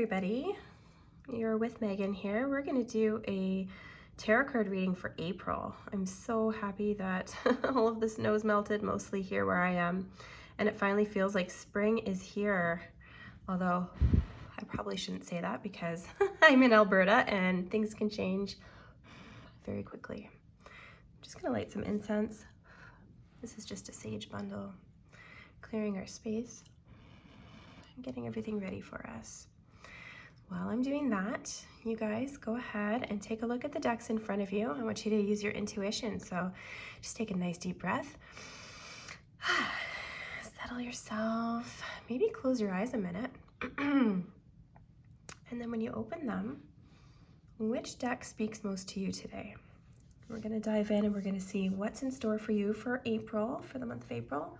everybody. You're with Megan here. We're going to do a tarot card reading for April. I'm so happy that all of the snow's melted, mostly here where I am, and it finally feels like spring is here. Although I probably shouldn't say that because I'm in Alberta and things can change very quickly. I'm just going to light some incense. This is just a sage bundle, clearing our space and getting everything ready for us. While I'm doing that, you guys go ahead and take a look at the decks in front of you. I want you to use your intuition. So just take a nice deep breath. Settle yourself. Maybe close your eyes a minute. And then when you open them, which deck speaks most to you today? We're going to dive in and we're going to see what's in store for you for April, for the month of April.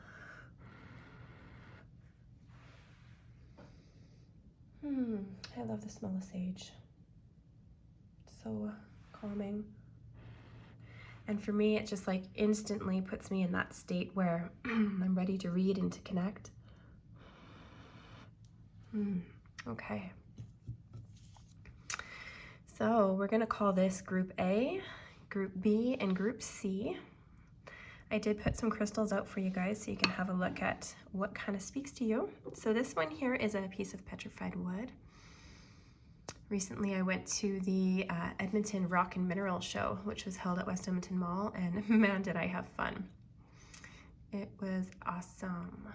I love the smell of sage. It's so calming. And for me, it just like instantly puts me in that state where I'm ready to read and to connect. Okay. So we're going to call this Group A, Group B, and Group C. I did put some crystals out for you guys so you can have a look at what kind of speaks to you. So this one here is a piece of petrified wood. Recently I went to the Edmonton Rock and Mineral Show, which was held at West Edmonton Mall, and man did I have fun. It was awesome.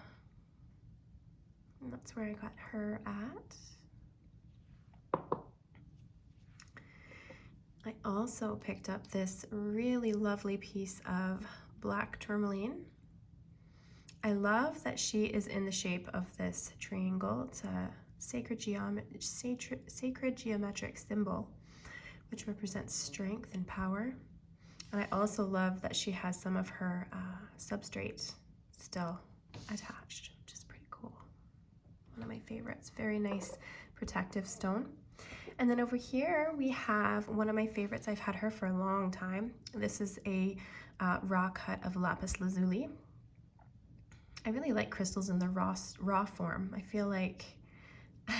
And that's where I got her at. I also picked up this really lovely piece of black tourmaline. I love that she is in the shape of this triangle. It's a sacred geometric symbol, which represents strength and power. And I also love that she has some of her substrate still attached, which is pretty cool. One of my favorites. Very nice protective stone. And then over here we have one of my favorites. I've had her for a long time. This is a raw cut of lapis lazuli. I really like crystals in the raw form. I feel like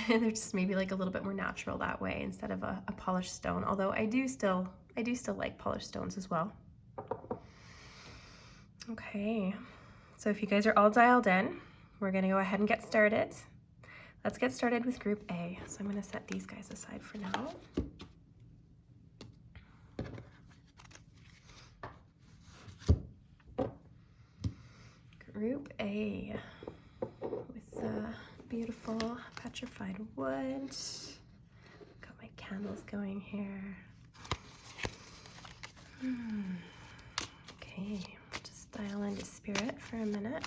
they're just maybe like a little bit more natural that way instead of a polished stone. Although I do still like polished stones as well. Okay, so if you guys are all dialed in, we're gonna go ahead and get started. Let's get started with Group A. So I'm gonna set these guys aside for now. Group A with the beautiful petrified wood. Got my candles going here. Okay, just dial into spirit for a minute.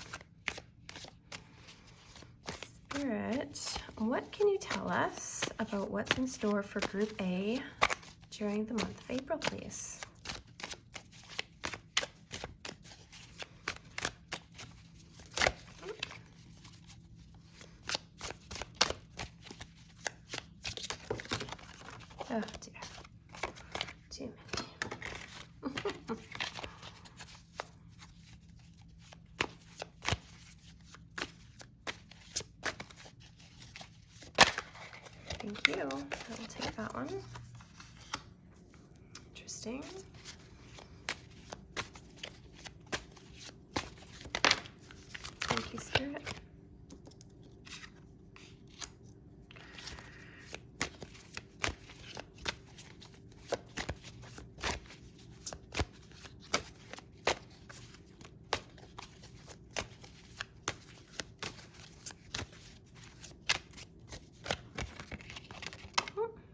Spirit, what can you tell us about what's in store for Group A during the month of April, please? Oh dear, too many. Thank you. I will take that one. Interesting. Thank you, Spirit.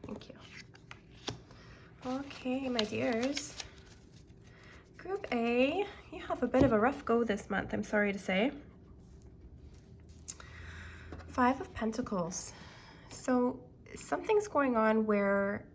Thank you. Okay, my dears. Group A, you have a bit of a rough go this month, I'm sorry to say. 5 of Pentacles. So something's going on where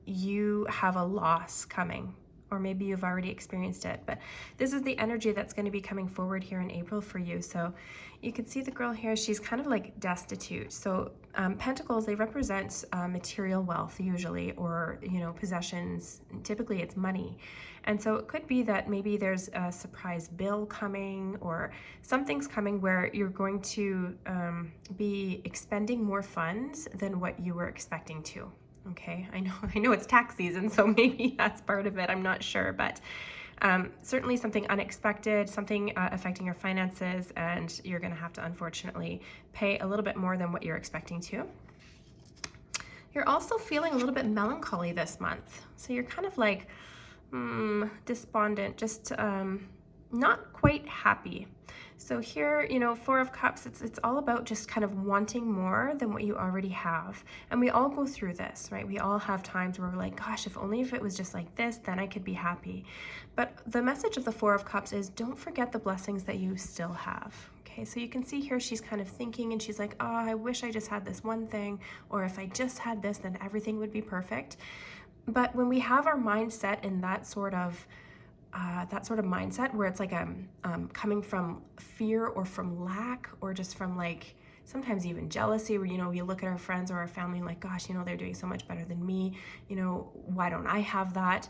you have a loss coming or maybe you've already experienced it, but this is the energy that's going to be coming forward here in April for you. So you can see the girl here, she's kind of like destitute. So pentacles, they represent material wealth usually, or, you know, possessions. Typically it's money. And so it could be that maybe there's a surprise bill coming, or something's coming where you're going to be expending more funds than what you were expecting to. Okay, I know it's tax season, so maybe that's part of it. I'm not sure, but certainly something unexpected, something affecting your finances, and you're going to have to unfortunately pay a little bit more than what you're expecting to. You're also feeling a little bit melancholy this month, so you're kind of like despondent, just not quite happy. So here, you know, Four of Cups, it's all about just kind of wanting more than what you already have. And we all go through this, right? We all have times where we're like, gosh, if it was just like this, then I could be happy. But the message of the Four of Cups is don't forget the blessings that you still have. Okay, so you can see here she's kind of thinking, and she's like, oh, I wish I just had this one thing, or if I just had this, then everything would be perfect. But when we have our mindset in that sort of mindset where it's like coming from fear or from lack, or just from like sometimes even jealousy, where, you know, we look at our friends or our family and like, gosh, you know, they're doing so much better than me, you know, why don't I have that?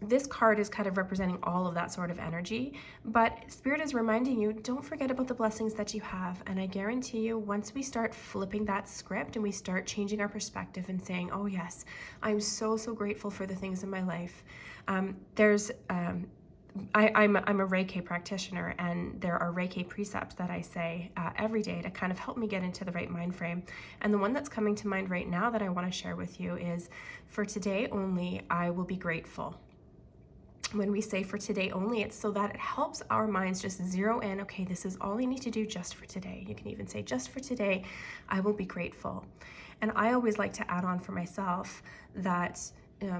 This card is kind of representing all of that sort of energy, but Spirit is reminding you, don't forget about the blessings that you have. And I guarantee you, once we start flipping that script and we start changing our perspective and saying, oh yes, I'm so grateful for the things in my life. I'm a Reiki practitioner, and there are Reiki precepts that I say every day to kind of help me get into the right mind frame. And the one that's coming to mind right now that I want to share with you is, for today only, I will be grateful. When we say for today only, it's so that it helps our minds just zero in, okay, this is all I need to do just for today. You can even say, just for today, I will be grateful. And I always like to add on for myself that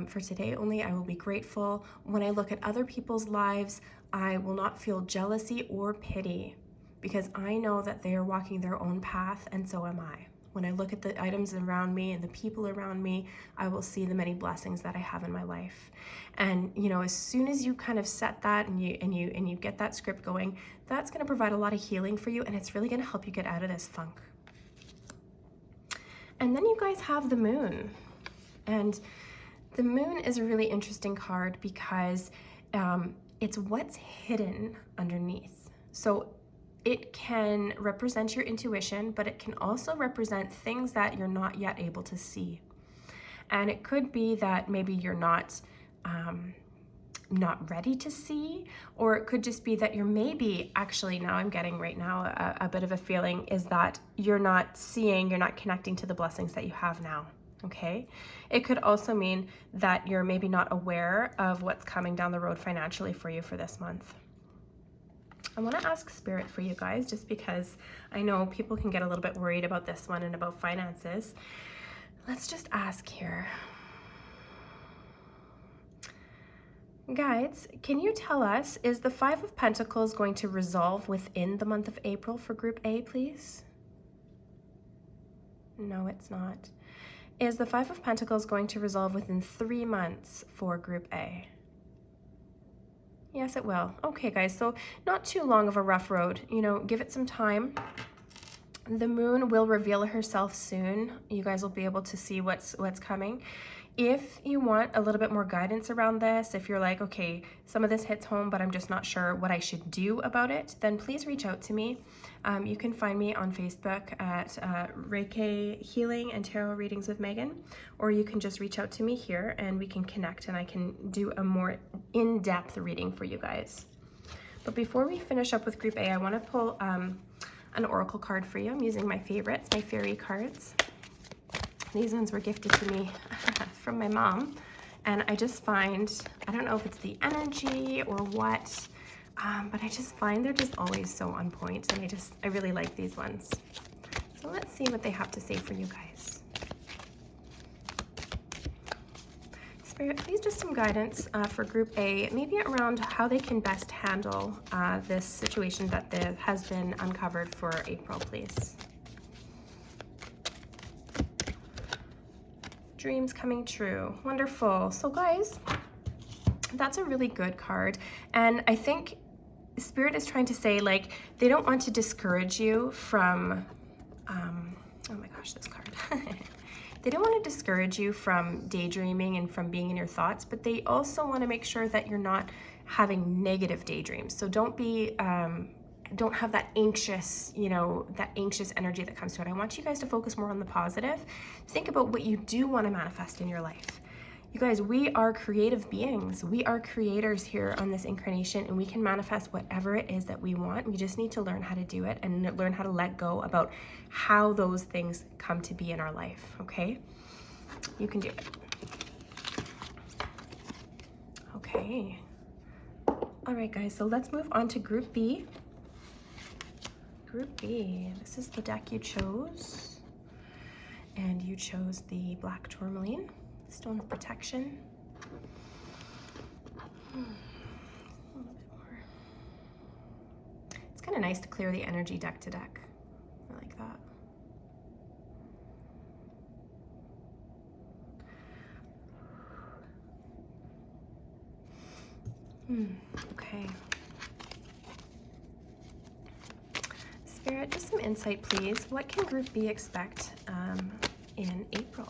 for today only, I will be grateful. When I look at other people's lives, I will not feel jealousy or pity, because I know that they are walking their own path, and so am I. When I look at the items around me and the people around me, I will see the many blessings that I have in my life. And, you know, as soon as you kind of set that and you get that script going, that's going to provide a lot of healing for you, and it's really going to help you get out of this funk. And then you guys have the Moon. And the Moon is a really interesting card because it's what's hidden underneath. So it can represent your intuition, but it can also represent things that you're not yet able to see. And it could be that maybe you're not ready to see, or it could just be that you're maybe, actually now I'm getting right now a bit of a feeling is that you're not seeing, you're not connecting to the blessings that you have now. Okay. It could also mean that you're maybe not aware of what's coming down the road financially for you for this month. I want to ask Spirit for you guys, just because I know people can get a little bit worried about this one and about finances. Let's just ask here. Guides, can you tell us, is the Five of Pentacles going to resolve within the month of April for Group A, please? No, it's not. Is the Five of Pentacles going to resolve within 3 months for Group A? Yes, it will. Okay, guys, so not too long of a rough road. You know, give it some time. The Moon will reveal herself soon. You guys will be able to see what's coming. If you want a little bit more guidance around this, if you're like, okay, some of this hits home, but I'm just not sure what I should do about it, then please reach out to me. You can find me on Facebook at Reiki Healing and Tarot Readings with Megan, or you can just reach out to me here and we can connect and I can do a more in-depth reading for you guys. But before we finish up with Group A, I want to pull an oracle card for you. I'm using my favorites, my fairy cards. These ones were gifted to me from my mom, and I just find, I don't know if it's the energy or what, but I just find they're just always so on point, and I really like these ones. So let's see what they have to say for you guys. Spirit, please just some guidance for Group A, maybe around how they can best handle this situation that has been uncovered for April, please. Dreams coming true. Wonderful. So guys, that's a really good card. And I think Spirit is trying to say, like, they don't want to discourage you from, oh my gosh, this card. They don't want to discourage you from daydreaming and from being in your thoughts, but they also want to make sure that you're not having negative daydreams. So don't be, don't have that anxious, that anxious energy that comes to it. I want you guys to focus more on the positive. Think about what you do want to manifest in your life. You guys, we are creative beings. We are creators here on this incarnation, and we can manifest whatever it is that we want. We just need to learn how to do it and learn how to let go about how those things come to be in our life, okay? You can do it. Okay. All right, guys, so let's move on to Group B. Group B, this is the deck you chose. And you chose the Black Tourmaline. Stone of Protection. A little bit more. It's kind of nice to clear the energy deck to deck. I like that. Okay. Spirit, just some insight, please. What can Group B expect in April?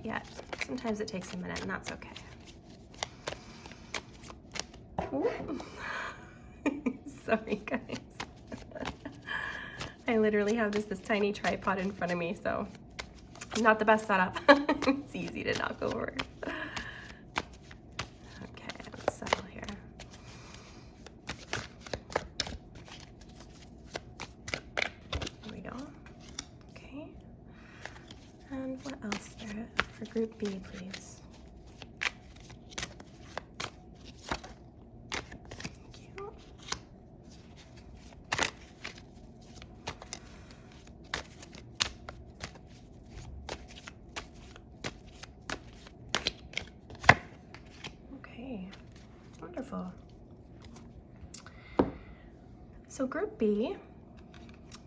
Yet. Sometimes it takes a minute, and that's okay. Sorry, guys. I literally have this tiny tripod in front of me, so not the best setup. It's easy to knock over. Okay, let's settle here. There we go. Okay. And what else, Spirit? For Group B, please. Thank you. Okay, wonderful. So Group B,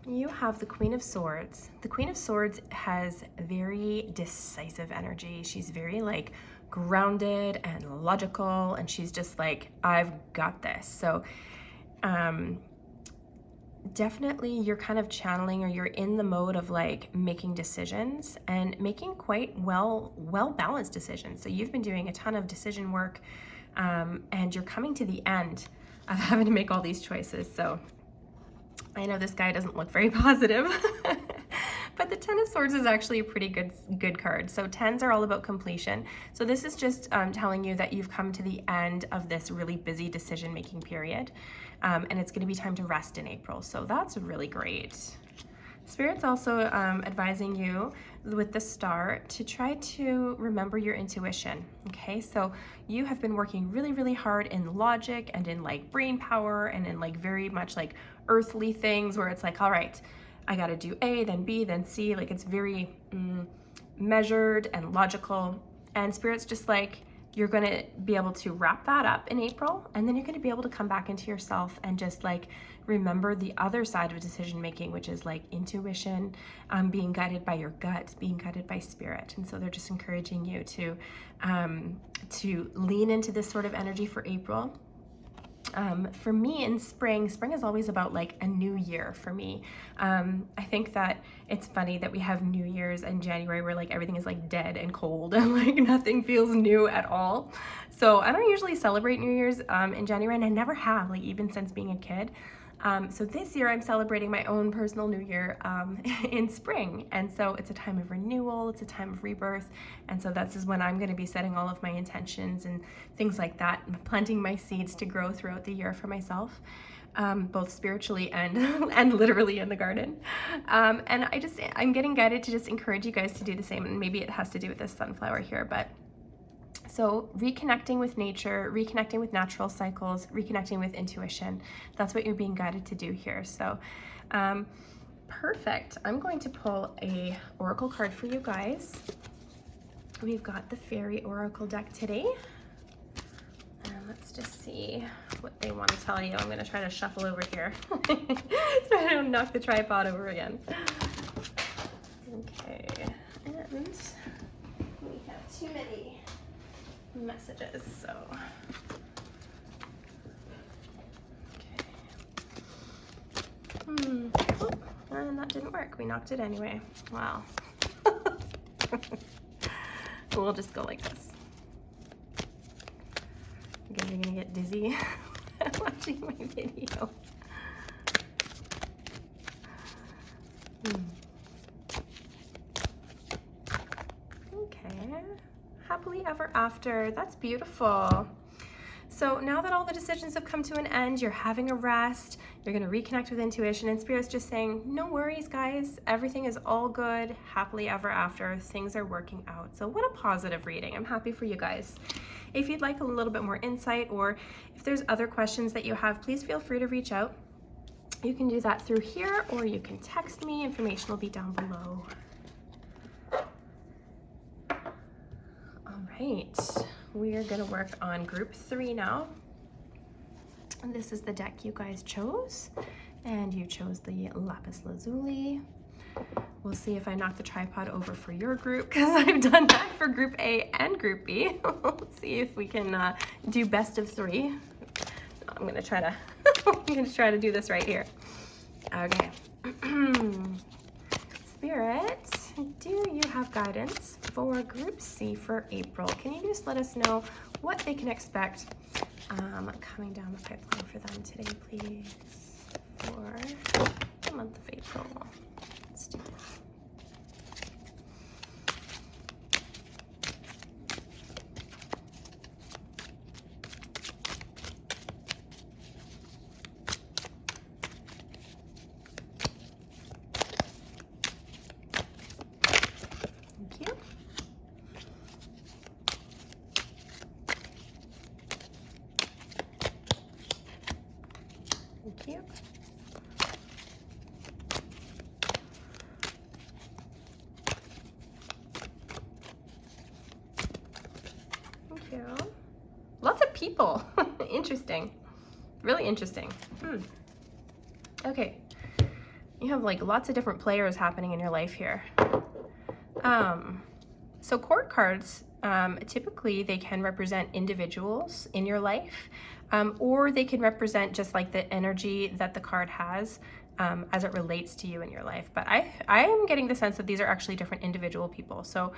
you have the Queen of Swords. The Queen of Swords has very decisive energy. She's very like grounded and logical, and she's just like, I've got this. So definitely you're kind of channeling, or you're in the mode of like making decisions and making quite well balanced decisions. So you've been doing a ton of decision work, and you're coming to the end of having to make all these choices. So I know this guy doesn't look very positive, but the Ten of Swords is actually a pretty good card. So tens are all about completion. So this is just telling you that you've come to the end of this really busy decision-making period, and it's going to be time to rest in April. So that's really great. Spirit's also advising you with the Star to try to remember your intuition, okay? So you have been working really hard in logic and in like brain power and in like very much like earthly things where it's like, all right, I gotta do A, then B, then C. Like it's very measured and logical. And Spirit's just like, you're gonna be able to wrap that up in April, and then you're gonna be able to come back into yourself and just like remember the other side of decision making, which is like intuition, being guided by your gut, being guided by Spirit. And so they're just encouraging you to lean into this sort of energy for April. For me in spring is always about like a new year for me. I think that it's funny that we have New Year's in January where like everything is like dead and cold and like nothing feels new at all. So I don't usually celebrate New Year's in January, and I never have, like even since being a kid. So this year I'm celebrating my own personal new year in spring. And so it's a time of renewal, it's a time of rebirth. And so this is when I'm gonna be setting all of my intentions and things like that, and planting my seeds to grow throughout the year for myself. both spiritually and and literally in the garden. And I'm getting guided to just encourage you guys to do the same. And maybe it has to do with this sunflower here, but so reconnecting with nature, reconnecting with natural cycles, reconnecting with intuition. That's what you're being guided to do here. So perfect. I'm going to pull a oracle card for you guys. We've got the Fairy Oracle deck today. And let's just see what they want to tell you. I'm going to try to shuffle over here so I don't knock the tripod over again. Okay, and we have too many messages, so okay. Oh, and that didn't work. We knocked it anyway. Wow. We'll just go like this. You guys are gonna get dizzy watching my video. Okay. Happily ever after. That's beautiful. So now that all the decisions have come to an end, you're having a rest, you're going to reconnect with intuition, and Spirit's just saying, no worries, guys. Everything is all good. Happily ever after. Things are working out. So what a positive reading. I'm happy for you guys. If you'd like a little bit more insight, or if there's other questions that you have, please feel free to reach out. You can do that through here, or you can text me. Information will be down below. All right. We are going to work on group 3 now. And this is the deck you guys chose, and you chose the Lapis Lazuli. We'll see if I knock the tripod over for your group, because I've done that for group A and group B. Let's see if we can do best of 3. I'm going to try to do this right here. Okay. Spirit, do you have guidance for Group C for April? Can you just let us know what they can expect coming down the pipeline for them today, please, for the month of April? Let's do that. Thank you. Thank you. Lots of people. Interesting. Really interesting. Okay. You have like lots of different players happening in your life here. So court cards, typically they can represent individuals in your life, or they can represent just like the energy that the card has as it relates to you in your life. But I am getting the sense that these are actually different individual people. So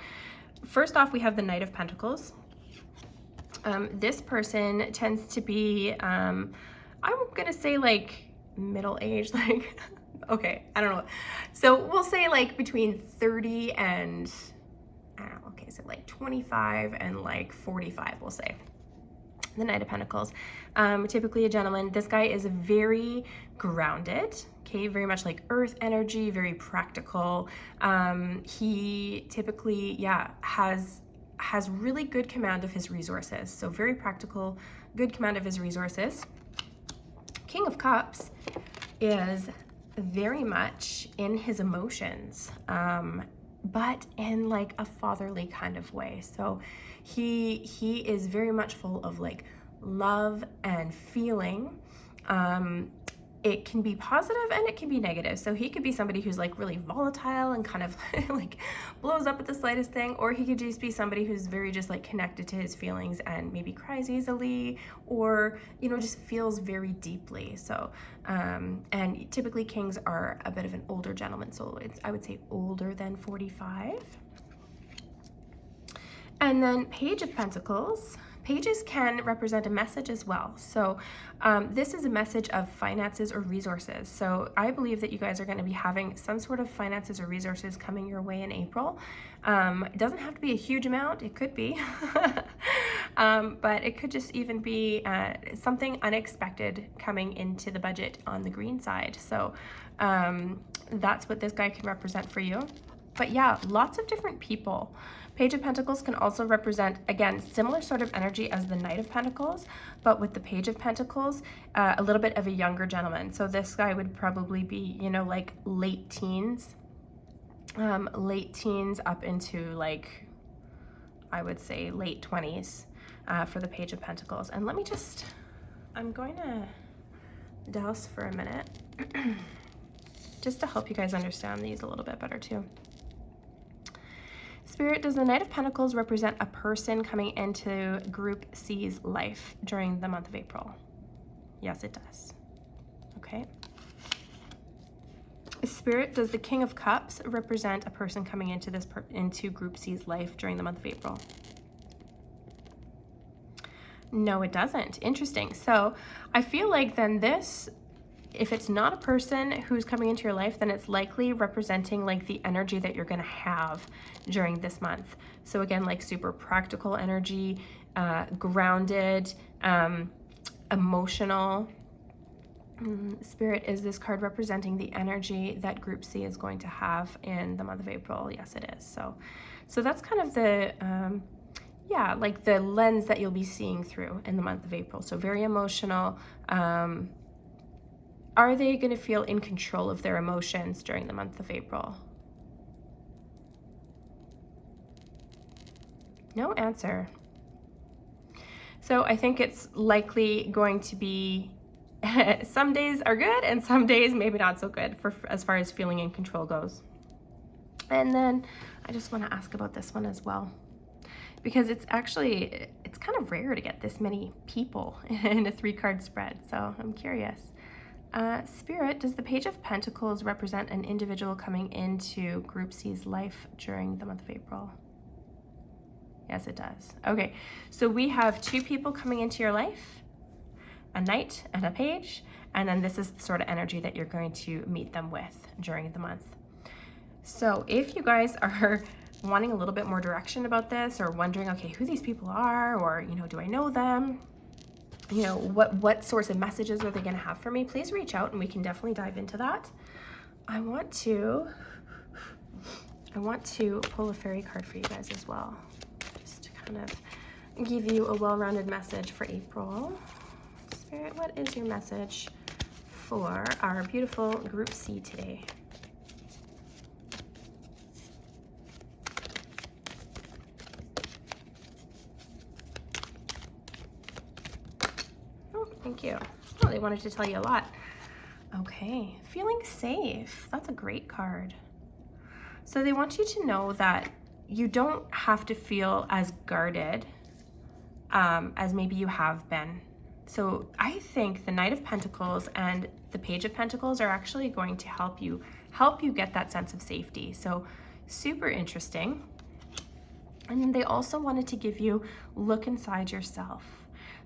first off, we have the Knight of Pentacles. This person tends to be, I'm gonna say like middle-aged, like, okay, I don't know. So we'll say like between 30 and, I don't know, okay, so like 25 and like 45, we'll say. The Knight of Pentacles, typically a gentleman. This guy is very grounded, okay, very much like earth energy, very practical. He typically, yeah, has really good command of his resources. So very practical, good command of his resources. King of Cups is very much in his emotions, but in like a fatherly kind of way. So he is very much full of like love and feeling. It can be positive and it can be negative. So he could be somebody who's like really volatile and kind of like blows up at the slightest thing, or he could just be somebody who's very just like connected to his feelings and maybe cries easily, or, you know, just feels very deeply. So, and typically kings are a bit of an older gentleman. So it's, I would say, older than 45. And then Page of Pentacles. Pages can represent a message as well. So this is a message of finances or resources. So I believe that you guys are going to be having some sort of finances or resources coming your way in April. It doesn't have to be a huge amount. It could be. but it could just even be something unexpected coming into the budget on the green side. So that's what this guy can represent for you. But yeah, lots of different people. Page of Pentacles can also represent, again, similar sort of energy as the Knight of Pentacles, but with the Page of Pentacles, a little bit of a younger gentleman. So this guy would probably be, you know, like late teens up into, like, I would say late 20s for the Page of Pentacles. And let me just, I'm going to douse for a minute just to help you guys understand these a little bit better too. Spirit, does the Knight of Pentacles represent a person coming into Group C's life during the month of April? Yes, it does. Okay. Spirit, does the King of Cups represent a person coming into into Group C's life during the month of April? No, it doesn't. Interesting. So I feel like then this, if it's not a person who's coming into your life, then it's likely representing like the energy that you're going to have during this month. So again, like super practical energy, grounded, emotional. Spirit, is this card representing the energy that Group C is going to have in the month of April? Yes, it is. So that's kind of the, yeah, like the lens that you'll be seeing through in the month of April. So very emotional. Are they going to feel in control of their emotions during the month of April? No answer. So I think it's likely going to be some days are good and some days maybe not so good for as far as feeling in control goes. And then I just want to ask about this one as well, because it's actually, it's kind of rare to get this many people in a 3-card spread. So I'm curious. Spirit, does the Page of Pentacles represent an individual coming into Group C's life during the month of April? Yes, it does. Okay, so we have 2 people coming into your life, a Knight and a Page, and then this is the sort of energy that you're going to meet them with during the month. So if you guys are wanting a little bit more direction about this, or wondering, okay, who these people are, or, you know, do I know them? You know, what sorts of messages are they going to have for me? Please reach out and we can definitely dive into that. I want to pull a fairy card for you guys as well, just to kind of give you a well-rounded message for April. Spirit, what is your message for our beautiful Group C today? Thank you. Oh, they wanted to tell you a lot. Okay, feeling safe. That's a great card. So they want you to know that you don't have to feel as guarded as maybe you have been. So I think the Knight of Pentacles and the Page of Pentacles are actually going to help you get that sense of safety. So super interesting. And then they also wanted to give you look inside yourself.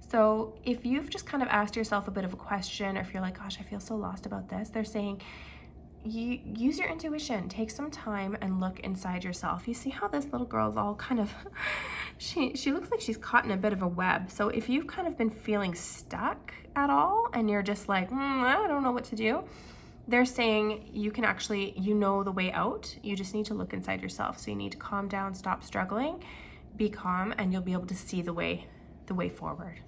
So if you've just kind of asked yourself a bit of a question, or if you're like, gosh, I feel so lost about this, they're saying, you use your intuition, take some time and look inside yourself. You see how this little girl's all kind of, she looks like she's caught in a bit of a web. So if you've kind of been feeling stuck at all and you're just like, I don't know what to do, they're saying you can actually, you know the way out. You just need to look inside yourself. So you need to calm down, stop struggling, be calm, and you'll be able to see the way forward.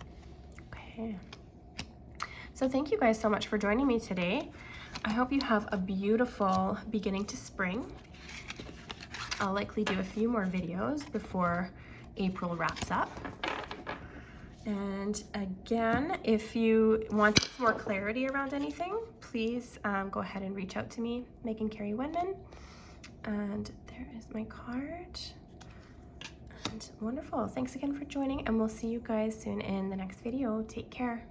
Okay. So thank you guys so much for joining me today. I hope you have a beautiful beginning to spring. I'll likely do a few more videos before April wraps up. And again, if you want more clarity around anything, please go ahead and reach out to me, Megan Carey Wendman. And there is my card. And wonderful. Thanks again for joining, and we'll see you guys soon in the next video. Take care.